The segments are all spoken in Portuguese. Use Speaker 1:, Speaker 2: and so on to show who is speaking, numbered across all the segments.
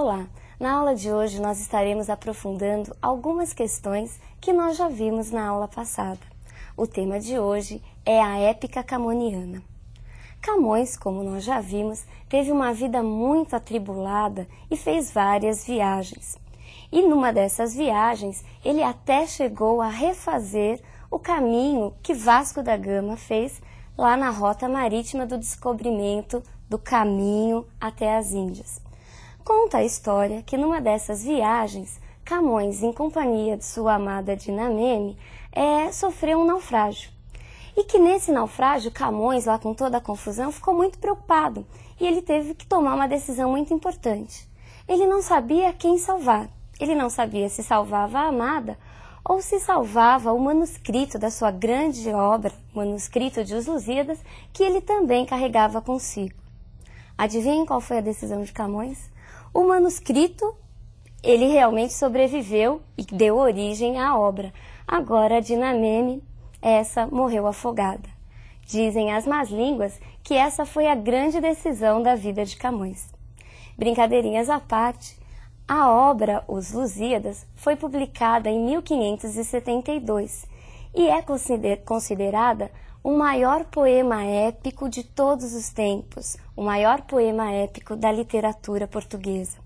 Speaker 1: Olá! Na aula de hoje nós estaremos aprofundando algumas questões que nós já vimos na aula passada. O tema de hoje é a épica camoniana. Camões, como nós já vimos, teve uma vida muito atribulada e fez várias viagens. E numa dessas viagens, ele até chegou a refazer o caminho que Vasco da Gama fez lá na rota marítima do descobrimento do caminho até as Índias. Conta a história que numa dessas viagens, Camões, em companhia de sua amada Dinameme, sofreu um naufrágio. E que nesse naufrágio, Camões, lá com toda a confusão, ficou muito preocupado e ele teve que tomar uma decisão muito importante. Ele não sabia quem salvar. Ele não sabia se salvava a amada ou se salvava o manuscrito da sua grande obra, o manuscrito de Os Lusíadas, que ele também carregava consigo. Adivinhem qual foi a decisão de Camões? O manuscrito, ele realmente sobreviveu e deu origem à obra. Agora, a Dinameme, essa morreu afogada. Dizem as más línguas que essa foi a grande decisão da vida de Camões. Brincadeirinhas à parte, a obra Os Lusíadas foi publicada em 1572 e é considerada o maior poema épico de todos os tempos, o maior poema épico da literatura portuguesa.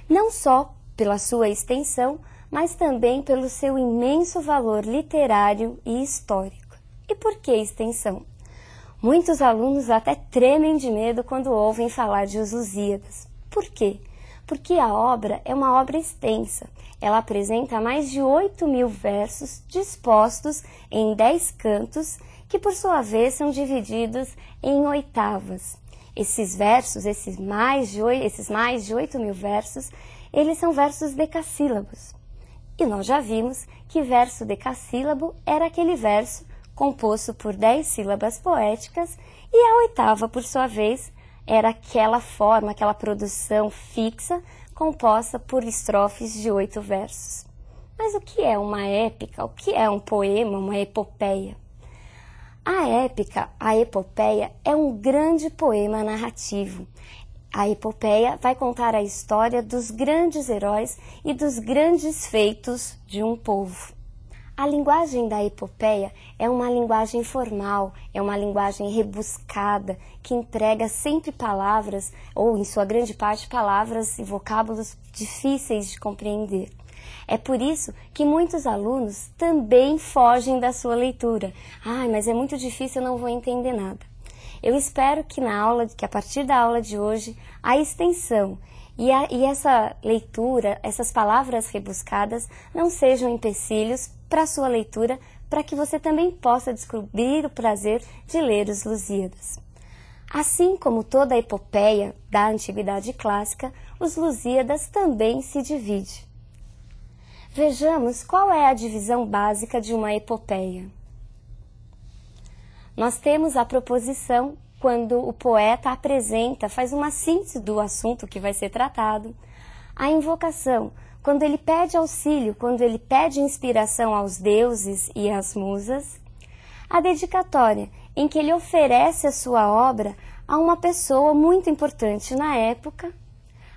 Speaker 1: Não só pela sua extensão, mas também pelo seu imenso valor literário e histórico. E por que extensão? Muitos alunos até tremem de medo quando ouvem falar de Os Lusíadas. Por quê? Porque a obra é uma obra extensa. Ela apresenta mais de 8.000 versos dispostos em 10 cantos, que por sua vez são divididos em oitavas. Esses versos, esses mais de 8.000 versos, eles são versos decassílabos. E nós já vimos que verso decassílabo era aquele verso composto por 10 sílabas poéticas e a oitava, por sua vez, era aquela forma, aquela produção fixa composta por estrofes de 8 versos. Mas o que é uma épica? O que é um poema, uma epopeia? A épica, a epopeia, é um grande poema narrativo. A epopeia vai contar a história dos grandes heróis e dos grandes feitos de um povo. A linguagem da epopeia é uma linguagem formal, é uma linguagem rebuscada, que emprega sempre palavras, ou em sua grande parte palavras e vocábulos difíceis de compreender. É por isso que muitos alunos também fogem da sua leitura. Mas é muito difícil, eu não vou entender nada. Eu espero que a partir da aula de hoje, a extensão e essa leitura, essas palavras rebuscadas, não sejam empecilhos para a sua leitura, para que você também possa descobrir o prazer de ler Os Lusíadas. Assim como toda a epopeia da Antiguidade Clássica, Os Lusíadas também se divide. Vejamos qual é a divisão básica de uma epopeia. Nós temos a proposição quando o poeta faz uma síntese do assunto que vai ser tratado. A invocação, quando ele pede auxílio, quando ele pede inspiração aos deuses e às musas. A dedicatória, em que ele oferece a sua obra a uma pessoa muito importante na época.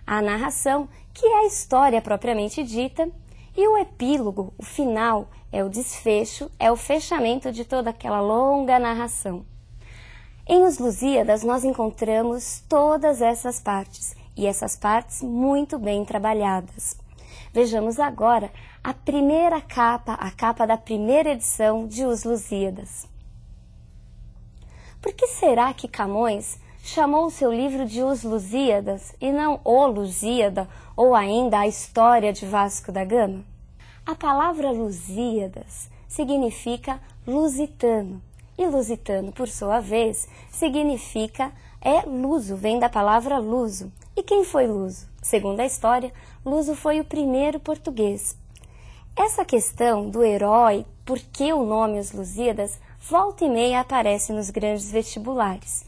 Speaker 1: A narração, que é a história propriamente dita. E o epílogo, o final, é o desfecho, é o fechamento de toda aquela longa narração. Em Os Lusíadas nós encontramos todas essas partes, e essas partes muito bem trabalhadas. Vejamos agora a primeira capa, a capa da primeira edição de Os Lusíadas. Por que será que Camões chamou o seu livro de Os Lusíadas e não O Lusíada ou ainda a História de Vasco da Gama? A palavra Lusíadas significa lusitano e lusitano, por sua vez, significa luso, vem da palavra luso. E quem foi Luso? Segundo a história, Luso foi o primeiro português. Essa questão do herói, por que o nome Os Lusíadas, volta e meia aparece nos grandes vestibulares.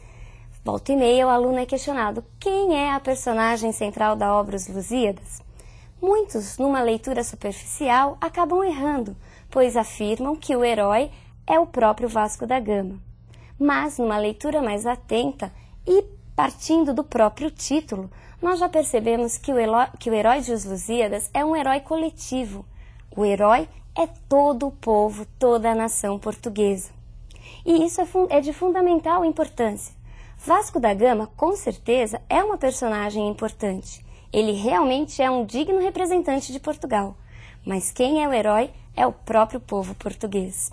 Speaker 1: Volta e meia o aluno é questionado: quem é a personagem central da obra Os Lusíadas? Muitos, numa leitura superficial, acabam errando, pois afirmam que o herói é o próprio Vasco da Gama. Mas, numa leitura mais atenta e Partindo do próprio título, nós já percebemos que o herói de Os Lusíadas é um herói coletivo. O herói é todo o povo, toda a nação portuguesa. E isso é de fundamental importância. Vasco da Gama, com certeza, é uma personagem importante. Ele realmente é um digno representante de Portugal. Mas quem é o herói é o próprio povo português.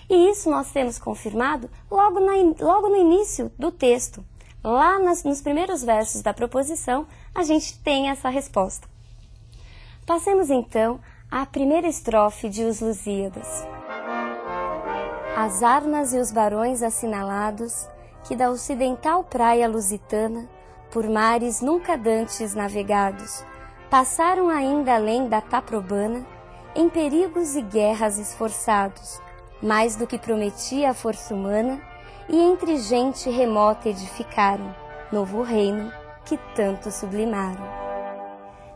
Speaker 1: E isso nós temos confirmado logo no início do texto. Lá nos primeiros versos da proposição, a gente tem essa resposta. Passemos então à primeira estrofe de Os Lusíadas. As armas e os barões assinalados, que da ocidental praia lusitana, por mares nunca dantes navegados, passaram ainda além da Taprobana, em perigos e guerras esforçados, mais do que prometia a força humana, e entre gente remota edificaram novo reino que tanto sublimaram.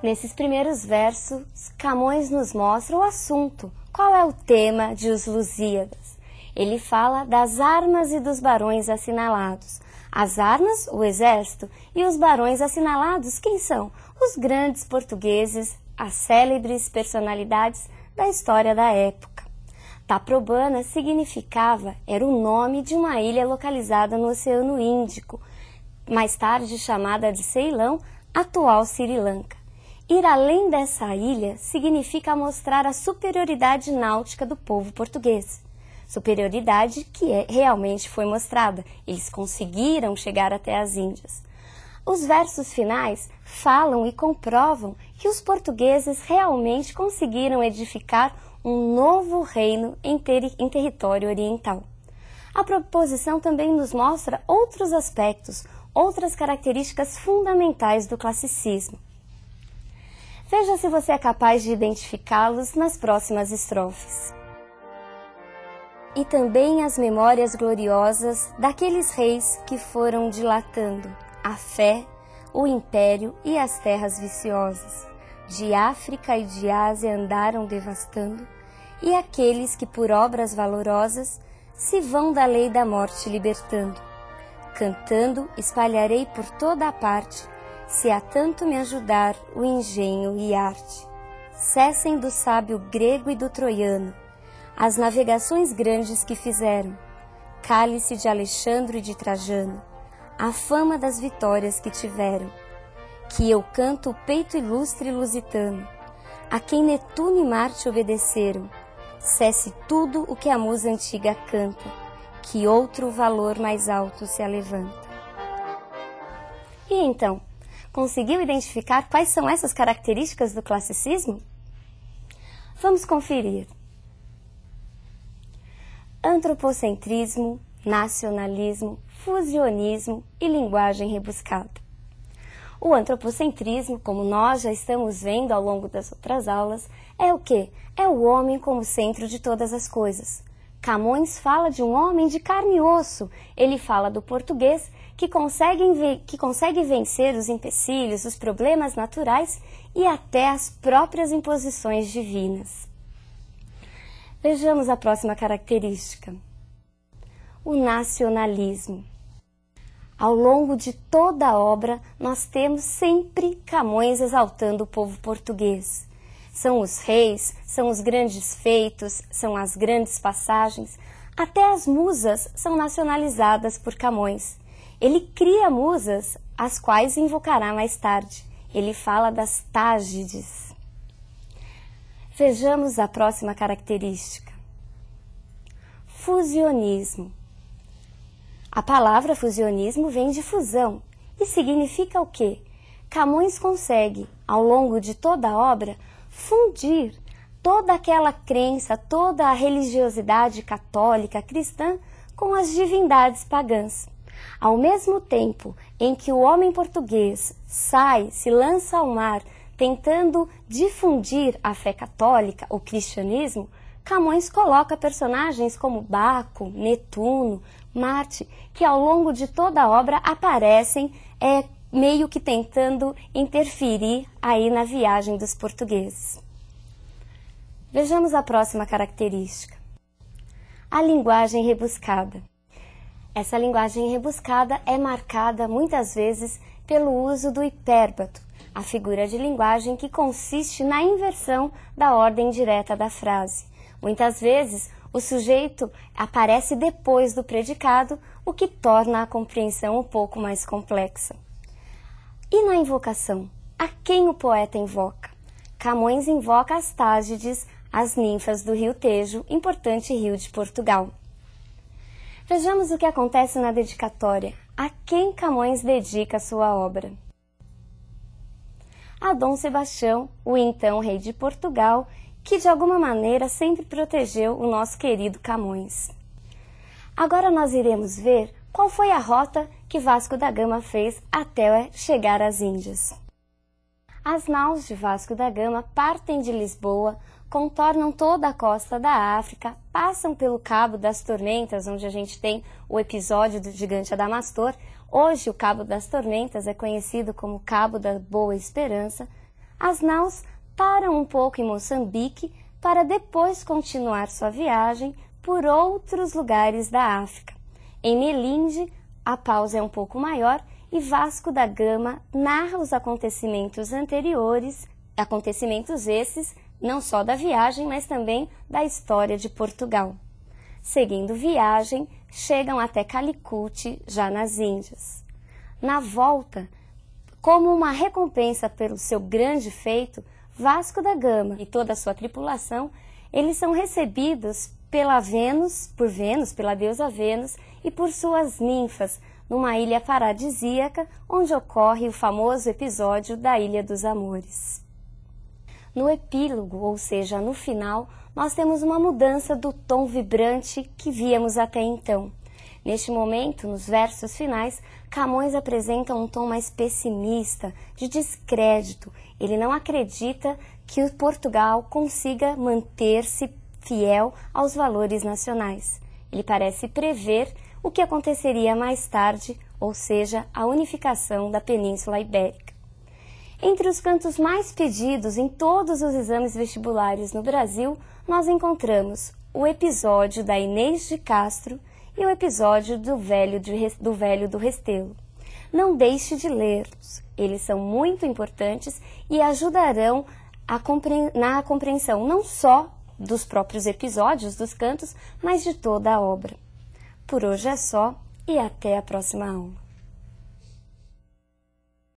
Speaker 1: Nesses primeiros versos, Camões nos mostra o assunto. Qual é o tema de Os Lusíadas? Ele fala das armas e dos barões assinalados. As armas, o exército, e os barões assinalados, quem são? Os grandes portugueses, as célebres personalidades da história da época. Taprobana era o nome de uma ilha localizada no Oceano Índico, mais tarde chamada de Ceilão, atual Sri Lanka. Ir além dessa ilha significa mostrar a superioridade náutica do povo português. Superioridade que realmente foi mostrada. Eles conseguiram chegar até as Índias. Os versos finais falam e comprovam que os portugueses realmente conseguiram edificar um novo reino em território oriental. A proposição também nos mostra outros aspectos, outras características fundamentais do classicismo. Veja se você é capaz de identificá-los nas próximas estrofes. E também as memórias gloriosas daqueles reis que foram dilatando a fé, o império e as terras viciosas. De África e de Ásia andaram devastando, e aqueles que por obras valorosas se vão da lei da morte libertando. Cantando espalharei por toda a parte, se a tanto me ajudar o engenho e arte. Cessem do sábio grego e do troiano as navegações grandes que fizeram, cálice de Alexandre e de Trajano, a fama das vitórias que tiveram, que eu canto o peito ilustre lusitano, a quem Netuno e Marte obedeceram, cesse tudo o que a musa antiga canta, que outro valor mais alto se alevanta. E então, conseguiu identificar quais são essas características do classicismo? Vamos conferir. Antropocentrismo, nacionalismo, fusionismo e linguagem rebuscada. O antropocentrismo, como nós já estamos vendo ao longo das outras aulas, é o quê? É o homem como centro de todas as coisas. Camões fala de um homem de carne e osso. Ele fala do português que consegue vencer os empecilhos, os problemas naturais e até as próprias imposições divinas. Vejamos a próxima característica. O nacionalismo. Ao longo de toda a obra, nós temos sempre Camões exaltando o povo português. São os reis, são os grandes feitos, são as grandes passagens, até as musas são nacionalizadas por Camões. Ele cria musas, as quais invocará mais tarde. Ele fala das Tágides. Vejamos a próxima característica. Fusionismo. A palavra fusionismo vem de fusão e significa o quê? Camões consegue, ao longo de toda a obra, fundir toda aquela crença, toda a religiosidade católica, cristã, com as divindades pagãs. Ao mesmo tempo em que o homem português se lança ao mar, tentando difundir a fé católica, o cristianismo, Camões coloca personagens como Baco, Netuno, Marte, que ao longo de toda a obra aparecem meio que tentando interferir aí na viagem dos portugueses. Vejamos a próxima característica. A linguagem rebuscada. Essa linguagem rebuscada é marcada muitas vezes pelo uso do hipérbato, a figura de linguagem que consiste na inversão da ordem direta da frase. Muitas vezes, o sujeito aparece depois do predicado, o que torna a compreensão um pouco mais complexa. E na invocação? A quem o poeta invoca? Camões invoca as Tágides, as ninfas do rio Tejo, importante rio de Portugal. Vejamos o que acontece na dedicatória. A quem Camões dedica sua obra? A Dom Sebastião, o então rei de Portugal, que de alguma maneira sempre protegeu o nosso querido Camões. Agora nós iremos ver qual foi a rota que Vasco da Gama fez até chegar às Índias. As naus de Vasco da Gama partem de Lisboa, contornam toda a costa da África, passam pelo Cabo das Tormentas, onde a gente tem o episódio do gigante Adamastor. Hoje o Cabo das Tormentas é conhecido como Cabo da Boa Esperança. As naus param um pouco em Moçambique para depois continuar sua viagem por outros lugares da África. Em Melinde, a pausa é um pouco maior e Vasco da Gama narra os acontecimentos anteriores, acontecimentos esses não só da viagem, mas também da história de Portugal. Seguindo viagem, chegam até Calicut, já nas Índias. Na volta, como uma recompensa pelo seu grande feito, Vasco da Gama e toda a sua tripulação, eles são recebidos pela deusa Vênus e por suas ninfas, numa ilha paradisíaca, onde ocorre o famoso episódio da Ilha dos Amores. No epílogo, ou seja, no final, nós temos uma mudança do tom vibrante que víamos até então. Neste momento, nos versos finais, Camões apresenta um tom mais pessimista, de descrédito. Ele não acredita que o Portugal consiga manter-se fiel aos valores nacionais. Ele parece prever o que aconteceria mais tarde, ou seja, a unificação da Península Ibérica. Entre os cantos mais pedidos em todos os exames vestibulares no Brasil, nós encontramos o episódio da Inês de Castro e o episódio do Velho do Restelo. Não deixe de lê-los, eles são muito importantes e ajudarão na compreensão não só dos próprios episódios dos cantos, mas de toda a obra. Por hoje é só e até a próxima aula.